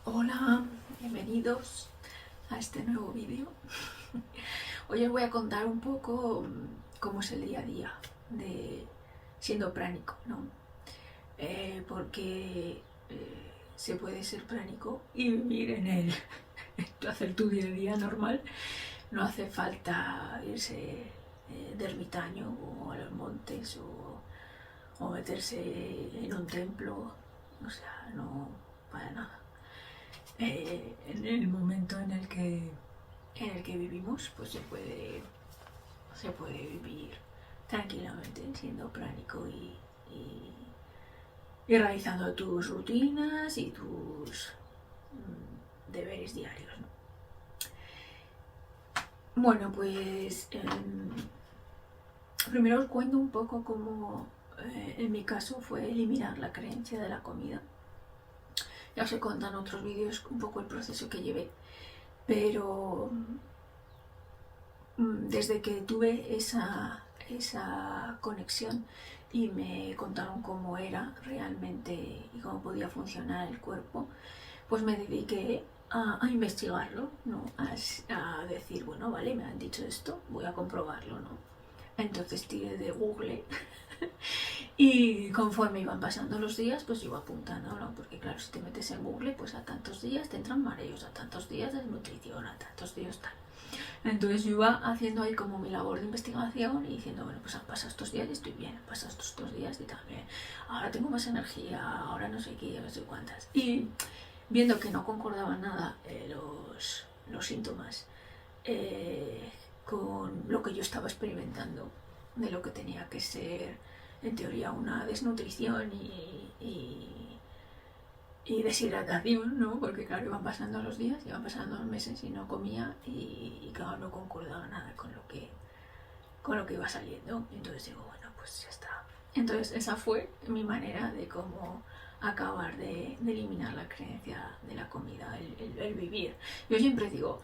Hola, bienvenidos a este nuevo vídeo. Hoy os voy a contar un poco cómo es el día a día de siendo pránico, ¿no? Porque se puede ser pránico y vivir en él, hacer tu día a día normal. No hace falta irse de ermitaño o a los montes o meterse en un templo, o sea, no, para nada. En el momento en el que vivimos, pues se puede vivir tranquilamente siendo pránico y realizando tus rutinas y tus deberes diarios, ¿no? Bueno, pues primero os cuento un poco cómo en mi caso fue eliminar la creencia de la comida. Ya os he contado en otros vídeos un poco el proceso que llevé, pero desde que tuve esa conexión y me contaron cómo era realmente y cómo podía funcionar el cuerpo, pues me dediqué a investigarlo, ¿no? A decir, bueno, vale, me han dicho esto, voy a comprobarlo, ¿no? Entonces tiré de Google y conforme iban pasando los días, pues iba apuntando, ¿no? Porque claro, si te metes en Google, pues a tantos días te entran mareos, a tantos días desnutrición, a tantos días tal. Entonces yo iba haciendo ahí como mi labor de investigación y diciendo, bueno, pues han pasado estos días y estoy bien, han pasado estos 2 días y también, ahora tengo más energía, ahora no sé qué, no sé cuántas. Y viendo que no concordaban nada los síntomas con lo que yo estaba experimentando, de lo que tenía que ser en teoría una desnutrición y deshidratación, ¿no? Porque claro, iban pasando los días, iban pasando los meses y no comía y claro, no concordaba nada con lo que iba saliendo. Y entonces digo, bueno, pues ya está. Entonces esa fue mi manera de cómo acabar de eliminar la creencia de la comida, el vivir. Yo siempre digo,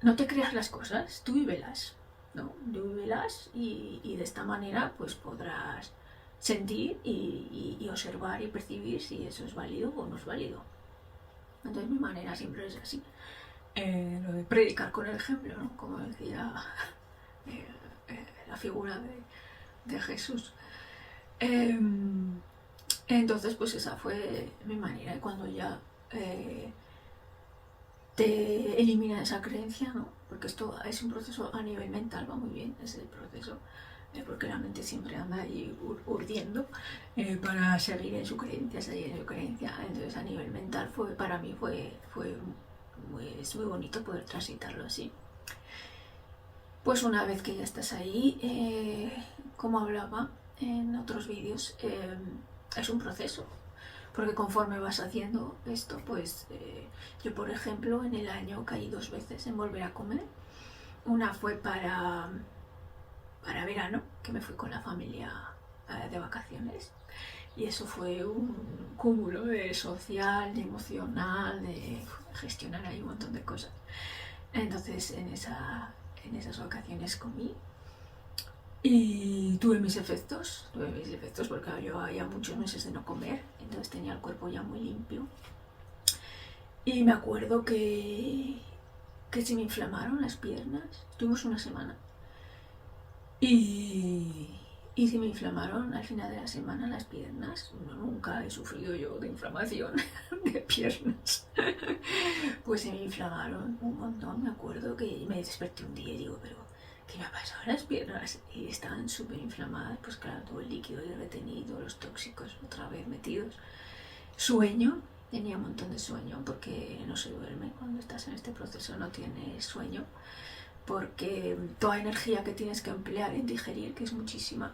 no te creas las cosas, tú vívelas, ¿no? Tú vívelas y de esta manera pues podrás sentir y observar y percibir si eso es válido o no es válido. Entonces mi manera siempre es así. Lo de predicar con el ejemplo, ¿no? Como decía la figura de Jesús. Entonces pues esa fue mi manera y cuando ya te elimina esa creencia, ¿no? Porque esto es un proceso a nivel mental, va muy bien, es el proceso, porque la mente siempre anda ahí urdiendo para seguir en su creencia, seguir en su creencia. Entonces a nivel mental para mí es muy bonito poder transitarlo así. Pues una vez que ya estás ahí, como hablaba en otros vídeos, es un proceso, porque conforme vas haciendo esto, pues yo por ejemplo en el año caí 2 veces en volver a comer. Una fue para verano, que me fui con la familia de vacaciones, y eso fue un cúmulo de social, de emocional, de gestionar ahí un montón de cosas. Entonces en esas vacaciones comí y tuve mis efectos porque yo había muchos meses de no comer, entonces tenía el cuerpo ya muy limpio. Y me acuerdo que se me inflamaron las piernas, estuvimos una semana, y se me inflamaron al final de la semana las piernas. No, nunca he sufrido yo de inflamación de piernas. Pues se me inflamaron un montón, me acuerdo que me desperté un día y digo, pero ¿qué me ha pasado a las piernas? Y estaban súper inflamadas, pues claro, todo el líquido retenido, los tóxicos otra vez metidos. Sueño, tenía un montón de sueño porque no se duerme cuando estás en este proceso, no tienes sueño porque toda energía que tienes que emplear en digerir, que es muchísima,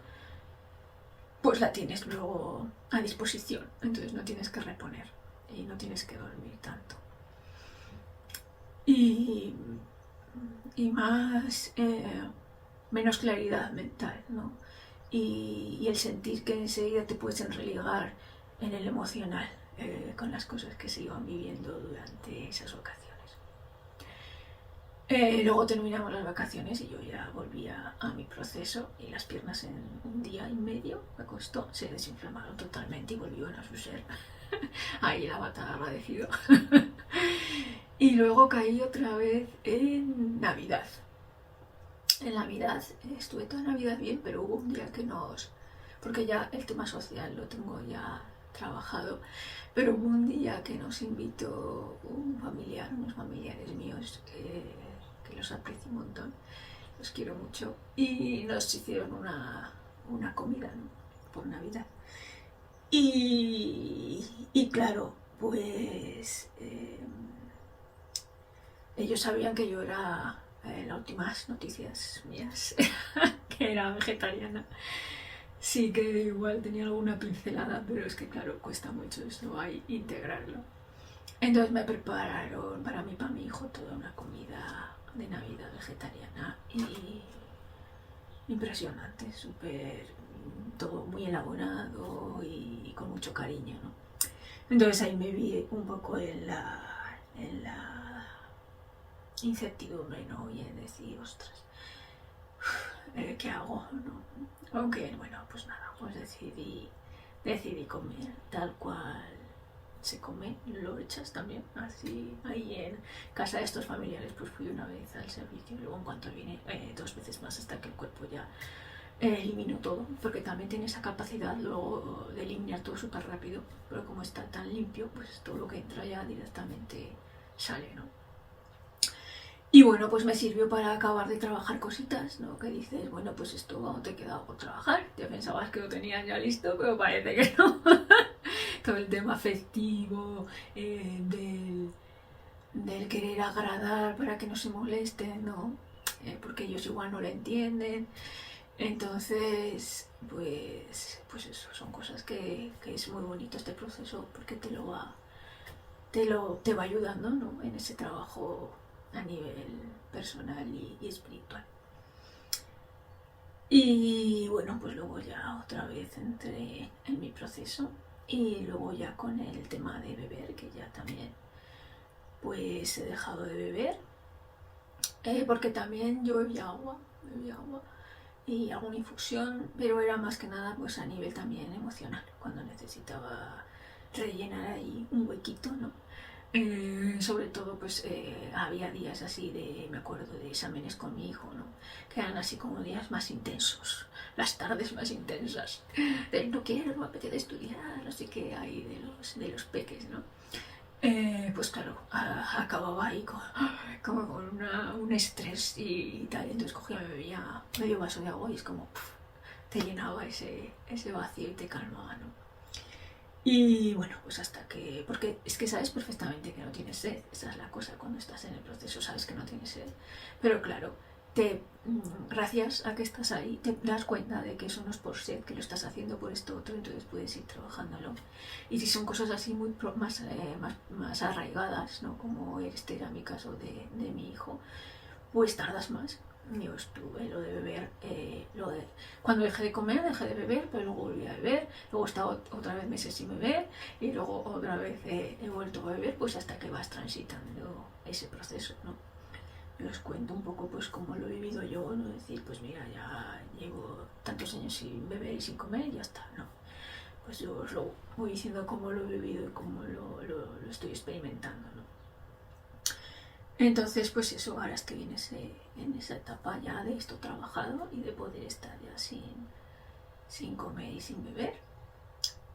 pues la tienes luego a disposición, entonces no tienes que reponer y no tienes que dormir tanto. Y más, menos claridad mental, ¿no? Y el sentir que enseguida te puedes enreligar en el emocional con las cosas que se iban viviendo durante esas ocasiones. Luego terminamos las vacaciones y yo ya volvía a mi proceso y las piernas en un día y medio me costó, se desinflamaron totalmente y volvieron a su ser Ahí la bata agradecido. Y luego caí otra vez en Navidad. En Navidad estuve toda Navidad bien, pero hubo un día que nos... Porque ya el tema social lo tengo ya trabajado, pero hubo un día que nos invitó un familiar, unos familiares míos, que los aprecio un montón, los quiero mucho, y nos hicieron una comida, ¿no? Por Navidad. Y claro, pues ellos sabían que yo era, las últimas noticias mías, que era vegetariana. Sí que igual tenía alguna pincelada, pero es que claro, cuesta mucho eso ahí integrarlo. Entonces me prepararon para mí y para mi hijo toda una comida de Navidad vegetariana y impresionante, súper, todo muy elaborado y con mucho cariño, ¿no? Entonces ahí me vi un poco en la incertidumbre, ¿no? Y en decir, ostras, ¿qué hago? ¿No? Aunque, bueno, pues nada, pues decidí comer tal cual se come, lo echas también, así, ahí en casa de estos familiares, pues fui una vez al servicio y luego en cuanto vine, 2 veces más hasta que el cuerpo ya eliminó todo, porque también tiene esa capacidad luego de eliminar todo súper rápido, pero como está tan limpio, pues todo lo que entra ya directamente sale, ¿no? Y bueno, pues me sirvió para acabar de trabajar cositas, ¿no? Que dices, bueno, pues esto aún te queda por trabajar. Te pensabas que lo tenías ya listo, pero parece que no. Todo el tema festivo, del querer agradar para que no se molesten, ¿no? Porque ellos igual no lo entienden. Entonces, pues eso, son cosas que es muy bonito este proceso porque te va ayudando, ¿no? En ese trabajo a nivel personal y espiritual. Y bueno, pues luego ya otra vez entré en mi proceso y luego ya con el tema de beber, que ya también pues he dejado de beber, porque también yo bebía agua y alguna infusión, pero era más que nada pues a nivel también emocional, cuando necesitaba rellenar ahí un huequito, ¿no? Sobre todo pues había días así me acuerdo de exámenes con mi hijo, ¿no? Que eran así como días más intensos, las tardes más intensas, de no quiero, no me apetece estudiar, no sé qué hay de los peques, ¿no? Pues claro, acababa ahí como con un estrés y tal, entonces cogía, me bebía medio vaso de agua y es como te llenaba ese vacío y te calmaba, ¿no? Y bueno, pues hasta que... Porque es que sabes perfectamente que no tienes sed. Esa es la cosa, cuando estás en el proceso sabes que no tienes sed. Pero claro, gracias a que estás ahí, te das cuenta de que eso no es por sed, que lo estás haciendo por esto otro, entonces puedes ir trabajándolo. Y si son cosas así muy más arraigadas, ¿no? Como este era mi caso de mi hijo, pues tardas más. Yo estuve lo de beber, cuando dejé de comer, dejé de beber, pero luego volví a beber, luego he estado otra vez meses sin beber y luego otra vez he vuelto a beber, pues hasta que vas transitando ese proceso, ¿no? Os cuento un poco pues cómo lo he vivido yo, no decir, pues mira, ya llevo tantos años sin beber y sin comer y ya está, no. Pues yo os lo voy diciendo cómo lo he vivido y cómo lo estoy experimentando, ¿no? Entonces, pues eso, ahora estoy en esa etapa ya de esto trabajado y de poder estar ya sin comer y sin beber.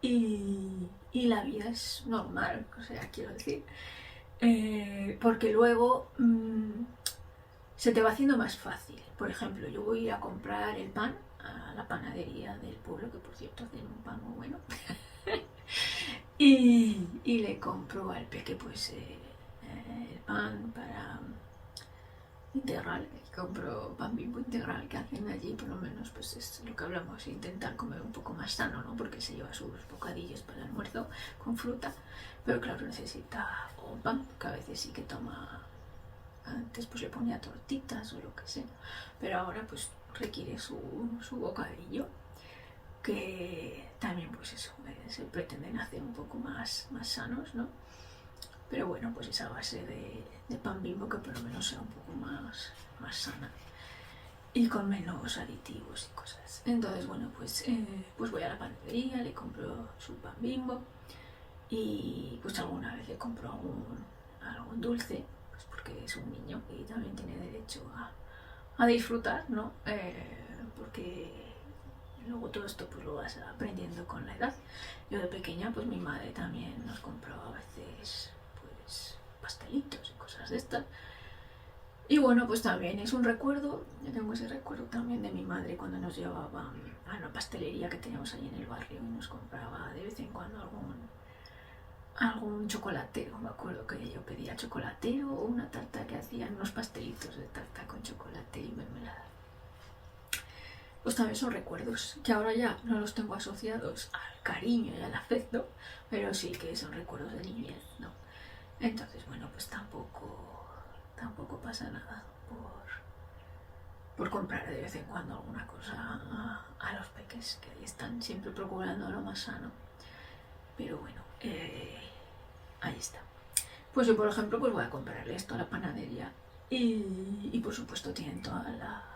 Y la vida es normal, o sea, quiero decir, porque luego se te va haciendo más fácil. Por ejemplo, yo voy a ir a comprar el pan a la panadería del pueblo, que por cierto hacen un pan muy bueno, y le compro al peque pues el pan para integral, compro pan Bimbo integral que hacen allí, por lo menos pues es lo que hablamos, intentar comer un poco más sano, ¿no? Porque se lleva sus bocadillos para el almuerzo con fruta, pero claro, necesita un pan, que a veces sí que toma, antes pues le ponía tortitas o lo que sea, pero ahora pues requiere su bocadillo, que también pues eso, se pretenden hacer un poco más sanos, ¿no? Pero bueno, pues esa base de pan Bimbo que por lo menos sea un poco más sana y con menos aditivos y cosas. Entonces, bueno, pues voy a la panadería, le compro su pan Bimbo y pues alguna vez le compro algún dulce, pues porque es un niño y también tiene derecho a disfrutar, ¿no? Porque luego todo esto pues lo vas aprendiendo con la edad. Yo de pequeña pues mi madre también nos compraba a veces pues pastelitos y cosas de estas. Y bueno, pues también es un recuerdo, yo tengo ese recuerdo también de mi madre cuando nos llevaba a una pastelería que teníamos ahí en el barrio y nos compraba de vez en cuando algún chocolatero. Me acuerdo que yo pedía chocolatero o una tarta que hacían unos pastelitos de tarta con chocolate y mermelada. Pues también son recuerdos que ahora ya no los tengo asociados al cariño y al afecto, pero sí que son recuerdos de niñez, ¿no? Entonces, bueno, pues tampoco pasa nada por comprar de vez en cuando alguna cosa a los peques, que ahí están siempre procurando lo más sano. Pero bueno, ahí está. Pues yo, por ejemplo, pues voy a comprarle esto a la panadería y por supuesto tienen todo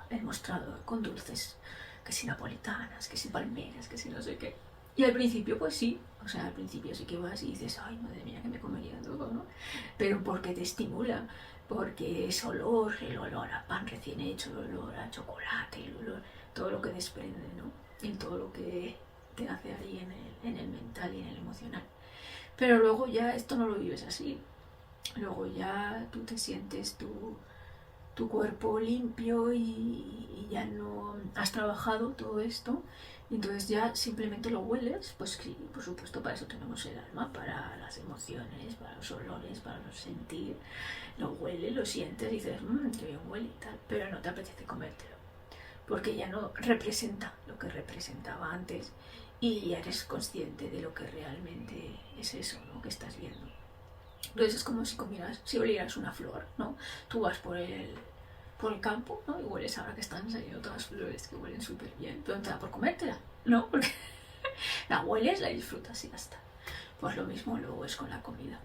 el mostrador con dulces, que si napolitanas, que si palmeras, que si no sé qué. Y al principio pues sí, o sea, al principio sí que vas y dices, ay, madre mía, que me comería todo, ¿no? Pero porque te estimula, porque es olor, el olor a pan recién hecho, el olor a chocolate, el olor, todo lo que desprende, ¿no? Y todo lo que te hace ahí en el mental y en el emocional. Pero luego ya esto no lo vives así. Luego ya tú te sientes tu cuerpo limpio y ya no has trabajado todo esto. Y entonces ya simplemente lo hueles, pues sí, por supuesto, para eso tenemos el alma, para las emociones, para los olores, para los sentir. Lo hueles, lo sientes y dices, qué bien huele y tal, pero no te apetece comértelo, porque ya no representa lo que representaba antes y ya eres consciente de lo que realmente es eso, ¿no? Que estás viendo. Entonces es como si olieras una flor, ¿no? Tú vas por el campo, ¿no? Y hueles ahora que están saliendo todas las flores que huelen súper bien, pero no te da por comértela, ¿no? Porque la hueles, la disfrutas y ya está. Pues lo mismo luego es con la comida.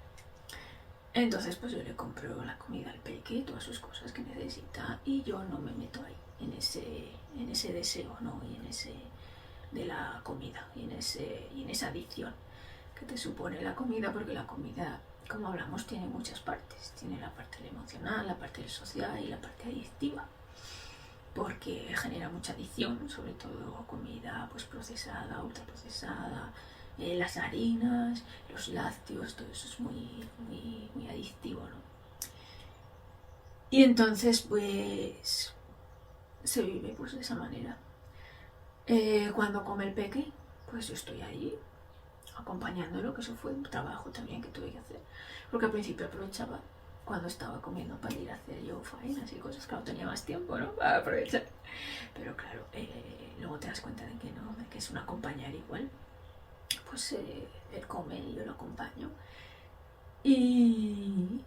Entonces pues yo le compro la comida al peque, todas sus cosas que necesita y yo no me meto ahí en ese deseo, ¿no? Y en ese de la comida y en esa adicción que te supone la comida, porque la comida, como hablamos, tiene muchas partes. Tiene la parte emocional, la parte social y la parte adictiva, porque genera mucha adicción, sobre todo comida pues procesada, ultraprocesada, las harinas, los lácteos, todo eso es muy adictivo, ¿no? Y entonces pues se vive pues de esa manera. Cuando come el peque, pues yo estoy ahí acompañándolo, que eso fue un trabajo también que tuve que hacer, porque al principio aprovechaba cuando estaba comiendo para ir a hacer yo faenas y cosas, claro, tenía más tiempo, ¿no? Para aprovechar, pero claro, luego te das cuenta de que no, de que es un acompañar igual, pues él come y yo lo acompaño y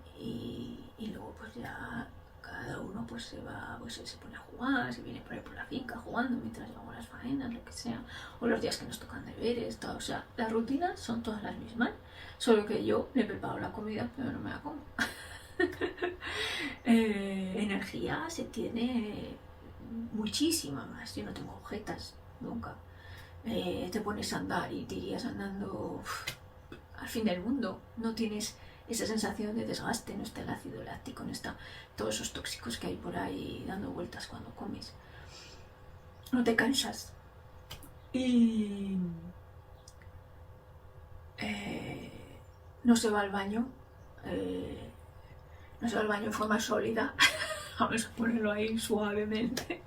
luego pues ya cada uno pues se va, pues se pone a jugar, se viene por ahí por la finca jugando mientras yo hago las faenas, lo que sea, o los días que nos tocan deberes, todo, o sea, las rutinas son todas las mismas, solo que yo le preparo la comida pero no me la como. Energía se tiene muchísima más, yo no tengo agujetas nunca. Te pones a andar y te irías andando al fin del mundo, no tienes esa sensación de desgaste, no está el ácido láctico, no está todos esos tóxicos que hay por ahí dando vueltas cuando comes. No te cansas. Y no se va al baño. No se va al baño en forma sólida. Vamos a ponerlo ahí suavemente.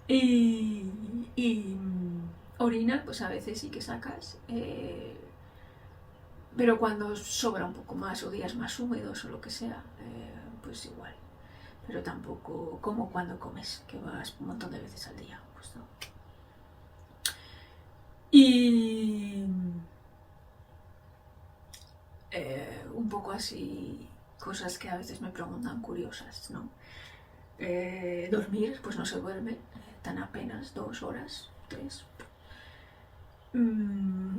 y orina, pues a veces sí que sacas. Pero cuando sobra un poco más o días más húmedos o lo que sea, pues igual. Pero tampoco como cuando comes, que vas un montón de veces al día. Pues no. Y un poco así, cosas que a veces me preguntan curiosas, ¿no? Dormir, pues no se duerme tan apenas 2 horas, 3.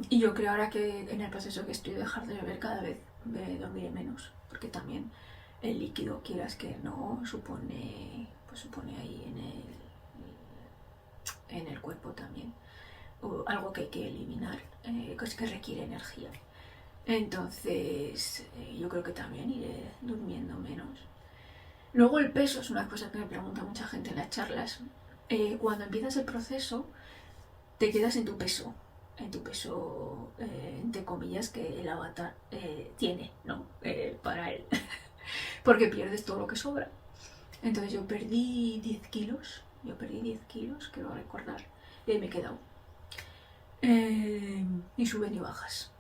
Y yo creo ahora que en el proceso que estoy de dejar de beber cada vez dormiré menos, porque también el líquido, quieras que no, supone ahí en el cuerpo también algo que hay que eliminar, que requiere energía. Entonces, yo creo que también iré durmiendo menos. Luego el peso es una cosa que me pregunta mucha gente en las charlas. Cuando empiezas el proceso, te quedas en tu peso, entre comillas, que el avatar tiene, ¿no? Para él, porque pierdes todo lo que sobra. Entonces yo perdí 10 kilos, quiero recordar, y ahí me he quedado. Ni suben ni bajas.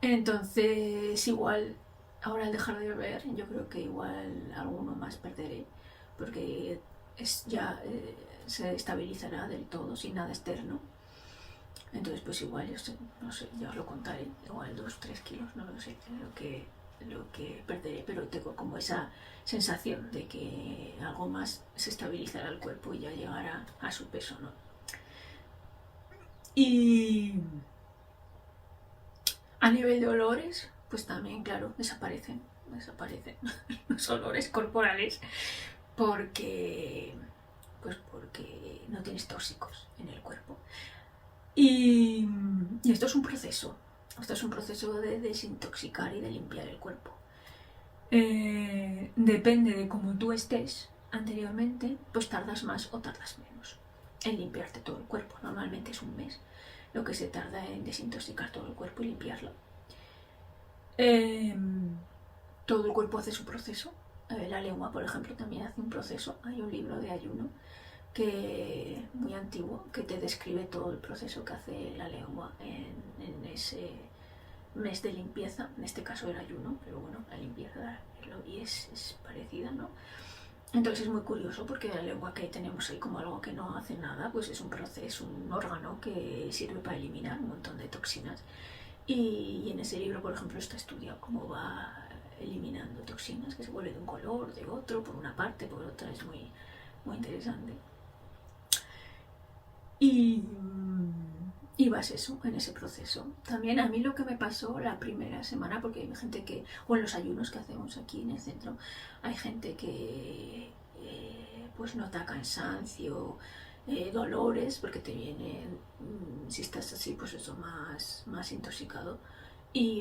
Entonces igual, ahora al dejar de beber, yo creo que igual alguno más perderé, porque ya se estabilizará del todo, sin nada externo. Entonces pues igual, no sé, ya os lo contaré, igual 2-3 kilos, no lo sé, lo que perderé, pero tengo como esa sensación de que algo más se estabilizará el cuerpo y ya llegará a su peso, ¿no? Y a nivel de olores, pues también, claro, desaparecen los olores corporales porque no tienes tóxicos en el cuerpo. Y esto es un proceso, de desintoxicar y de limpiar el cuerpo. Depende de cómo tú estés anteriormente, pues tardas más o tardas menos en limpiarte todo el cuerpo. Normalmente es un mes lo que se tarda en desintoxicar todo el cuerpo y limpiarlo. Todo el cuerpo hace su proceso. La lengua, por ejemplo, también hace un proceso. Hay un libro de ayuno muy antiguo que te describe todo el proceso que hace la lengua en ese mes de limpieza. En este caso el ayuno, pero bueno, la limpieza es parecida, ¿no? Entonces es muy curioso porque la lengua que tenemos ahí como algo que no hace nada, pues es un proceso, un órgano que sirve para eliminar un montón de toxinas. Y en ese libro, por ejemplo, está estudiado cómo va eliminando toxinas, que se vuelve de un color, de otro, por una parte, por otra. Es muy, muy interesante. Y vas eso, en ese proceso. También a mí lo que me pasó la primera semana, porque hay gente que, o en los ayunos que hacemos aquí en el centro, hay gente que pues nota cansancio, dolores, porque te vienen, si estás así, pues eso, más intoxicado,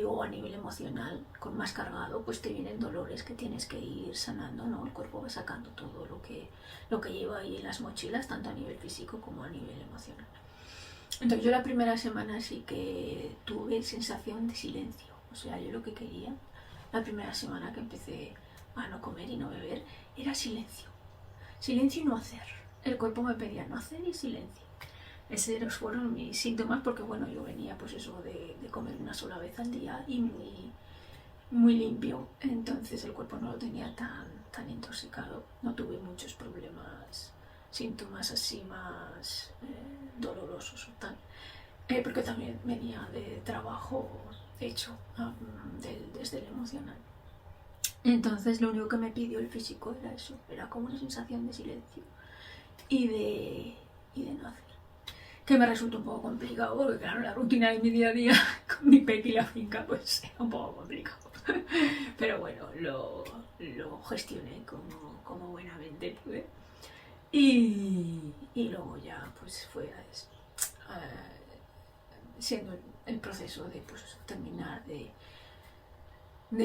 o a nivel emocional, con más cargado, pues te vienen dolores que tienes que ir sanando, ¿no? El cuerpo va sacando todo lo que lleva ahí en las mochilas, tanto a nivel físico como a nivel emocional. Entonces yo la primera semana sí que tuve sensación de silencio. O sea, yo lo que quería, la primera semana que empecé a no comer y no beber, era silencio. Silencio y no hacer. El cuerpo me pedía no hacer y silencio. Esos fueron mis síntomas porque, bueno, yo venía pues eso de comer una sola vez al día y muy limpio. Entonces el cuerpo no lo tenía tan intoxicado. No tuve muchos problemas, síntomas así más dolorosos o tal. Porque también venía de trabajo hecho desde el emocional. Entonces lo único que me pidió el físico era eso, era como una sensación de silencio y de no hacer. Que me resulta un poco complicado, porque claro, la rutina de mi día a día con mi peque y la finca, pues es un poco complicado. Pero bueno, lo gestioné como buenamente pude. Y luego ya pues fue siendo el proceso de pues, terminar de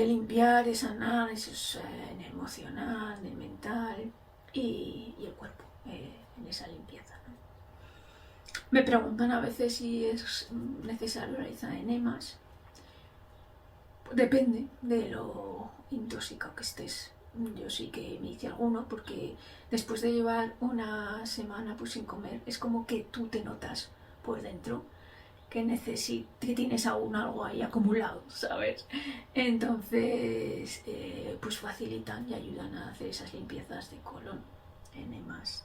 limpiar, de sanar, eso es en el emocional, en el mental y el cuerpo, en esa limpieza, ¿no? Me preguntan a veces si es necesario realizar enemas. Depende de lo intoxicado que estés. Yo sí que me hice alguno porque después de llevar una semana pues sin comer, es como que tú te notas por dentro que tienes aún algo ahí acumulado, ¿sabes? Entonces, pues facilitan y ayudan a hacer esas limpiezas de colon, enemas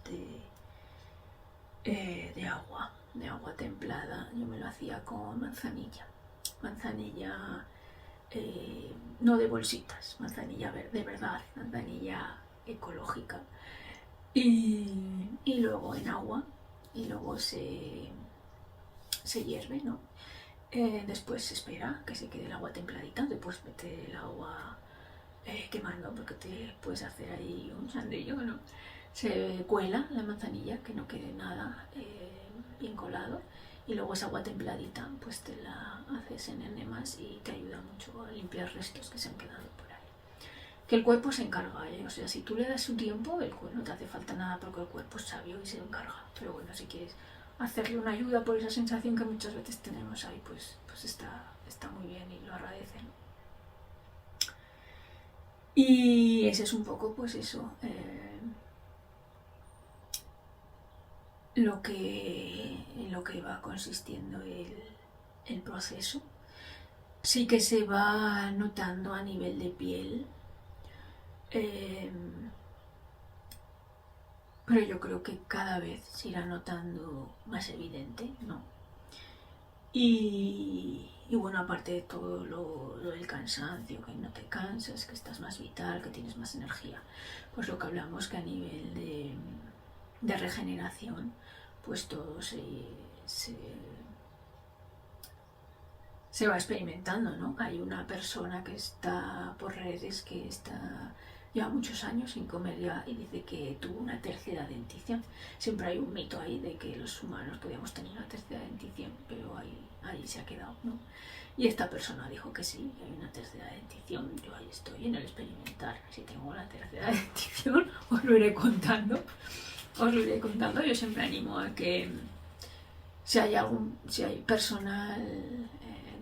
de agua templada. Yo me lo hacía con manzanilla, no de bolsitas, manzanilla de verdad, manzanilla ecológica, y luego en agua, y luego se hierve, ¿no? Después se espera que se quede el agua templadita, después mete el agua quemando, porque te puedes hacer ahí un sandillo, ¿no? Se cuela la manzanilla, que no quede nada bien colado, y luego esa agua templadita pues te la haces en enemas y te ayuda mucho a limpiar restos que se han quedado por ahí. Que el cuerpo se encarga, ¿eh? O sea, si tú le das su tiempo, el cuerpo no te hace falta nada porque el cuerpo es sabio y se encarga. Pero bueno, si quieres hacerle una ayuda por esa sensación que muchas veces tenemos ahí, pues está muy bien y lo agradecen. Y ese es un poco, pues eso, lo que va consistiendo el proceso. Sí que se va notando a nivel de piel, pero yo creo que cada vez se irá notando más evidente, ¿no? Y bueno, aparte de todo lo del cansancio, que no te cansas, que estás más vital, que tienes más energía, pues lo que hablamos que a nivel de regeneración, pues todo se va experimentando, ¿no? Hay una persona que está por redes que lleva muchos años sin comer ya y dice que tuvo una tercera dentición. Siempre hay un mito ahí de que los humanos podíamos tener una tercera dentición, pero ahí se ha quedado, ¿no? Y esta persona dijo que sí, que hay una tercera dentición. Yo ahí estoy en el experimentar. Si tengo la tercera dentición, os lo iré contando. Yo siempre animo a que si hay personal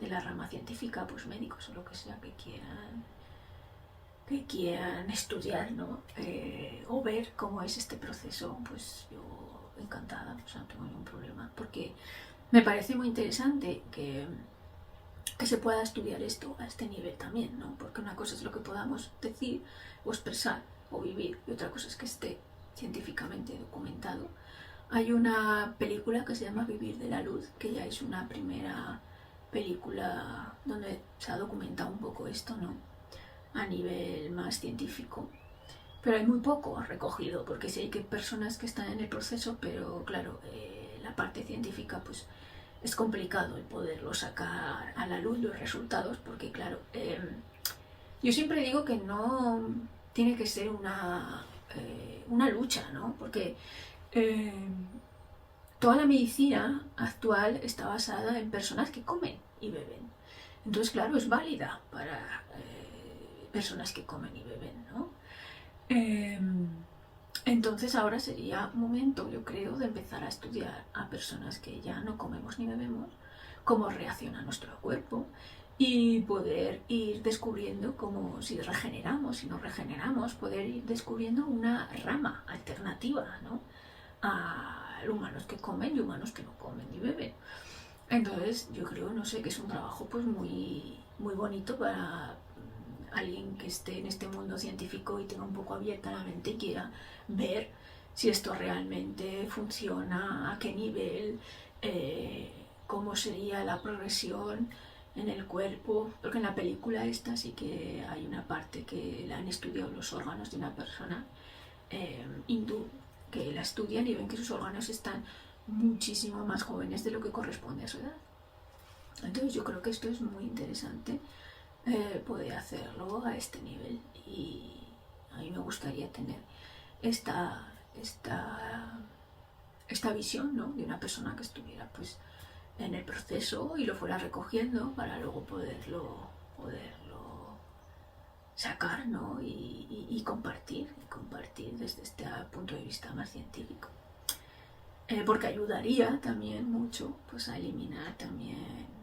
de la rama científica, pues médicos o lo que sea, que quieran estudiar, ¿no? O ver cómo es este proceso, pues yo encantada, o sea, no tengo ningún problema, porque me parece muy interesante que se pueda estudiar esto a este nivel también, ¿no? Porque una cosa es lo que podamos decir o expresar o vivir y otra cosa es que esté científicamente documentado. Hay una película que se llama Vivir de la Luz, que ya es una primera película donde se ha documentado un poco esto, ¿no? A nivel más científico. Pero hay muy poco recogido, porque sí hay que personas que están en el proceso, pero claro, la parte científica pues es complicado el poderlo sacar a la luz los resultados, porque claro, yo siempre digo que no tiene que ser una lucha, ¿no? Porque toda la medicina actual está basada en personas que comen y beben. Entonces, claro, es válida para personas que comen y beben, ¿no? Entonces ahora sería momento, yo creo, de empezar a estudiar a personas que ya no comemos ni bebemos, cómo reacciona nuestro cuerpo y poder ir descubriendo cómo, si regeneramos, si no regeneramos, poder ir descubriendo una rama alternativa, ¿no? A humanos que comen y humanos que no comen ni beben. Entonces yo creo, no sé, que es un trabajo pues muy, muy bonito para alguien que esté en este mundo científico y tenga un poco abierta la mente y quiera ver si esto realmente funciona, a qué nivel, cómo sería la progresión en el cuerpo, porque en la película esta sí que hay una parte que la han estudiado los órganos de una persona hindú, que la estudian y ven que sus órganos están muchísimo más jóvenes de lo que corresponde a su edad. Entonces yo creo que esto es muy interesante, poder hacerlo a este nivel, y a mí me gustaría tener esta visión, ¿no? De una persona que estuviera pues en el proceso y lo fuera recogiendo para luego poderlo sacar, ¿no? y compartir desde este punto de vista más científico. Porque ayudaría también mucho pues a eliminar también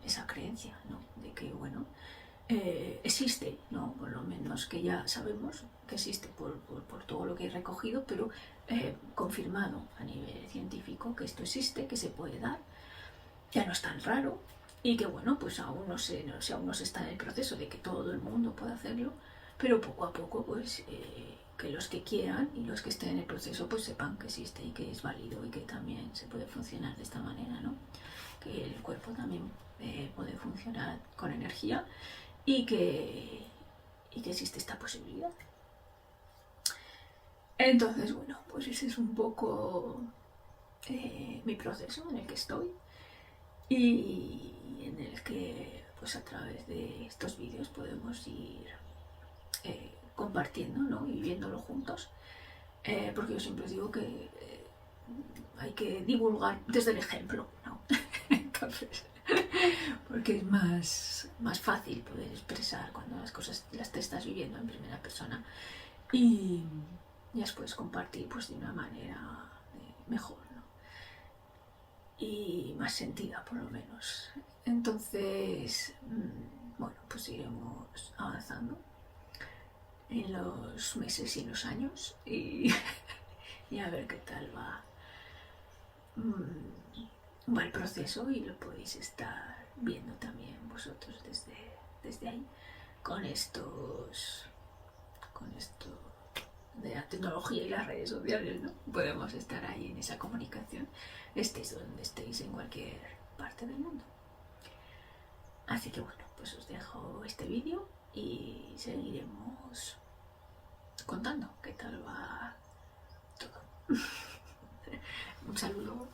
esa creencia, ¿no? De que, bueno, existe, ¿no? Por lo menos que ya sabemos que existe por todo lo que he recogido, pero confirmado a nivel científico que esto existe, que se puede dar, ya no es tan raro, y que bueno, pues aún no se está en el proceso de que todo el mundo pueda hacerlo, pero poco a poco pues que los que quieran y los que estén en el proceso pues sepan que existe y que es válido y que también se puede funcionar de esta manera, ¿no? Que el cuerpo también puede funcionar con energía y que existe esta posibilidad. Entonces, bueno, pues ese es un poco mi proceso en el que estoy y en el que pues a través de estos vídeos podemos ir compartiendo, ¿no? Y viéndolo juntos, porque yo siempre digo que hay que divulgar desde el ejemplo, ¿no? Entonces, porque es más fácil poder expresar cuando las cosas las te estás viviendo en primera persona y las puedes compartir pues de una manera mejor, ¿no? Y más sentida por lo menos. Entonces, bueno, pues iremos avanzando en los meses y los años y, y a ver qué tal va el proceso, y lo podéis estar viendo también vosotros desde ahí con esto de la tecnología y las redes sociales, ¿no? Podemos estar ahí en esa comunicación, estéis donde estéis, en cualquier parte del mundo. Así que bueno, pues os dejo este vídeo y seguiremos contando qué tal va todo. Un saludo.